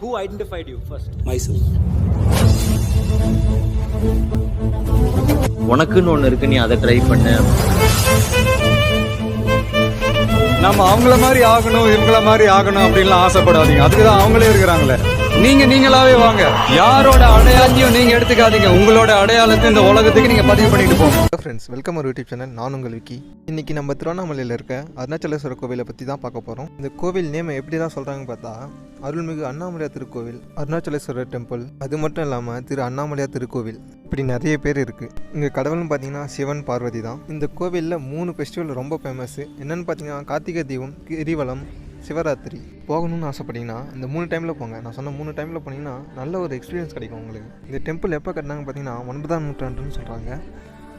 Who identified you first? Myself. உனக்குன்னு ஒன்று இருக்கு, நீ அதை ட்ரை பண்ண. நம்ம அவங்கள மாதிரி ஆகணும் இவங்கள மாதிரி ஆகணும் அப்படின்லாம் ஆசைப்படாதீங்க. அதுக்குதான் அவங்களே இருக்கிறாங்களே. நீங்களாவே வாங்க. யாரோட அடையாளத்தையும் நீங்க எடுத்துக்காதீங்க. உங்களோட அடையாளத்தை இந்த உலகத்துக்கு நீங்க பதிவு பண்ணிட்டு போங்க. ஃப்ரெண்ட்ஸ், வெல்கம் ஒரு யூடியூப் சேனல். நான் உங்கள் விக்கி. இன்னைக்கு நம்ம திருவண்ணாமலையில் இருக்க அருணாச்சலேஸ்வரர் கோவிலை பற்றி தான் பார்க்க போகிறோம். இந்த கோவில் நேம் எப்படி தான் சொல்கிறாங்கன்னு பார்த்தா, அருள்மிகு அண்ணாமலையார் திருக்கோவில், அருணாச்சலேஸ்வரர் டெம்பிள், அது மட்டும் இல்லாமல் திரு அண்ணாமலையார் திருக்கோவில், இப்படி நிறைய பேர் இருக்குது. இங்கே கடவுள்னு பார்த்தீங்கன்னா சிவன் பார்வதி தான். இந்த கோவிலில் 3 ஃபெஸ்டிவல் ரொம்ப ஃபேமஸ். என்னென்னு பார்த்தீங்கன்னா கார்த்திகை தீபம், கிரிவலம், சிவராத்திரி. போகணும்னு ஆசைப்பட்டீங்கன்னா இந்த 3 டைமில் போங்க. நான் சொன்ன 3 டைமில் போனீங்கன்னா நல்ல ஒரு எக்ஸ்பீரியன்ஸ் கிடைக்கும் உங்களுக்கு. இந்த டெம்பிள் எப்போ கட்டினாங்க பார்த்தீங்கன்னா 9ஆம் நூற்றாண்டுன்னு சொல்கிறாங்க.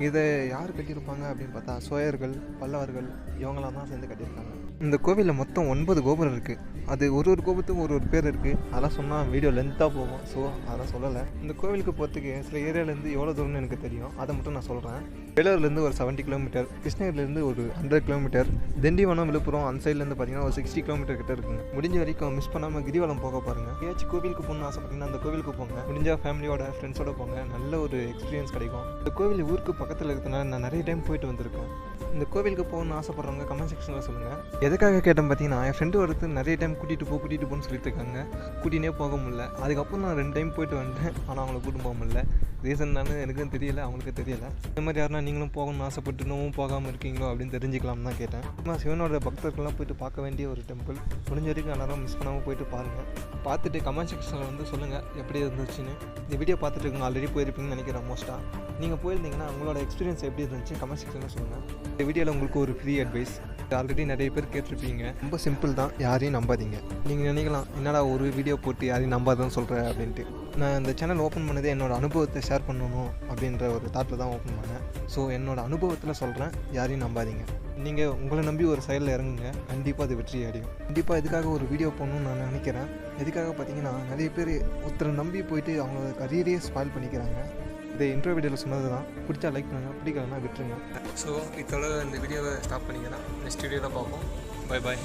இதை யார் கட்டியிருப்பாங்க அப்படின்னு பார்த்தா சோழர்கள், பல்லவர்கள் இவங்களாம் தான் சேர்ந்து கட்டியிருக்காங்க. இந்த கோவிலில் மொத்தம் 9 கோபுரம் இருக்குது. அது ஒரு கோபுரத்துக்கும் ஒரு பேர் இருக்குது. அதெல்லாம் சொன்னால் வீடியோ லென்த்தாக போகும். ஸோ அதெல்லாம் சொல்லலை. இந்த கோவிலுக்கு போகிறதுக்கு சில ஏரியாவிலேருந்து எவ்வளோ தூரம்னு எனக்கு தெரியும். அதை மட்டும் நான் சொல்கிறேன். வேலூர்லேருந்து ஒரு 70 கிலோமீட்டர், கிருஷ்ணகிரிலேருந்து ஒரு 100 கிலோமீட்டர், திண்டிவனம், விழுப்புரம் அந்த சைட்லேருந்து பார்த்தீங்கன்னா ஒரு 60 கிலோமீட்டர் கிட்ட இருக்குங்க. முடிஞ்ச வரைக்கும் மிஸ் பண்ணாமல் கிரிவலம் போக பாருங்கள். ஏதாச்சும் கோவிலுக்கு போகணும்னு ஆசைப்பட்டீங்கன்னா அந்த கோவிலுக்கு போங்க. முடிஞ்சால் ஃபேமிலியோட, ஃப்ரெண்ட்ஸோட போங்க. நல்ல ஒரு எக்ஸ்பீரியன்ஸ் கிடைக்கும். இந்த கோவில் ஊருக்கு பக்கத்தில் இருக்கிறதுனால நான் நிறைய டைம் போயிட்டு வந்திருக்கேன். இந்த கோவிலுக்கு போகணும்னு ஆசைப்படுறவங்க கமெண்ட் செக்ஷனில் சொல்லுங்கள். எதுக்காக கேட்டேன் பார்த்தீங்கன்னா, என் ஃப்ரெண்டு ஒருத்தர் நிறைய டைம் கூட்டிகிட்டு போன்னு சொல்லிட்டு இருக்காங்க. கூட்டினே போக முடியல. அதுக்கப்புறம் நான் 2 டைம் போயிட்டு வந்துட்டேன். ஆனால் அவங்கள கூட்டு போக முடியல. ரீசன் எனக்கும் தெரியல, அவங்களுக்கு தெரியல. இந்த மாதிரி யாருன்னா நீங்களும் போகணும்னு ஆசைப்பட்டு இன்னமும் போகாமல் இருக்கீங்களோ அப்படின்னு தெரிஞ்சுக்கலாம் தான் கேட்டேன். நான் சிவனோட பக்தர்கள்லாம் போயிட்டு பார்க்க வேண்டிய ஒரு டெம்பிள். முடிஞ்ச வரைக்கும் எல்லாரும் மிஸ் பண்ணாமல் போயிட்டு பாருங்கள். பார்த்துட்டு கமெண்ட் செக்ஷனில் வந்து சொல்லுங்கள் எப்படி இருந்துச்சுன்னு. இந்த வீடியோ பார்த்துட்டு இருக்கீங்க, ஆல்ரெடி போயிருப்பீங்கன்னு நினைக்கிறேன். மோஸ்ட்டாக நீங்கள் போயிருந்தீங்கன்னா உங்களோட எக்ஸ்பீரியன்ஸ் எப்படி இருந்துச்சு கமெண்ட் செக்ஷனில் சொல்லுங்கள். இந்த வீடியோவில் உங்களுக்கு ஒரு ஃப்ரீ அட்வைஸ். ஆல்ரெடி நிறைய பேர் கேட்டிருப்பீங்க. ரொம்ப சிம்பிள் தான், யாரையும் நம்பாதீங்க. நீங்கள் நினைக்கலாம் என்னடா ஒரு வீடியோ போட்டு யாரையும் நம்பாதன்னு சொல்கிறேன் அப்படின்ட்டு. நான் இந்த சேனல் ஓப்பன் பண்ணதே என்னோட அனுபவத்தை ஷேர் பண்ணணும் அப்படின்ற ஒரு தாட்டில் தான் ஓப்பன் பண்ணேன். ஸோ என்னோட அனுபவத்தில் சொல்கிறேன், யாரையும் நம்பாதீங்க. நீங்கள் உங்களை நம்பி ஒரு செயலில் இறங்குங்க, கண்டிப்பாக அது வெற்றி அடையும். கண்டிப்பாக இதுக்காக ஒரு வீடியோ போடணும்னு நான் நினைக்கிறேன். எதுக்காக பார்த்தீங்கன்னா, நிறைய பேர் ஒருத்தரை நம்பி போயிட்டு அவங்க கரியரையே ஸ்பாயில் பண்ணிக்கிறாங்க. இதை இன்ட்ரோ வீடியோவில் சொன்னது தான். பிடிச்சா லைக் பண்ணுங்கள், பிடிக்கலன்னா விட்டுருங்க. ஸோ இதோட இந்த வீடியோவை ஸ்டாப் பண்ணிக்கலாம். நெக்ஸ்ட் வீடியோவில் பார்ப்போம். Bye bye.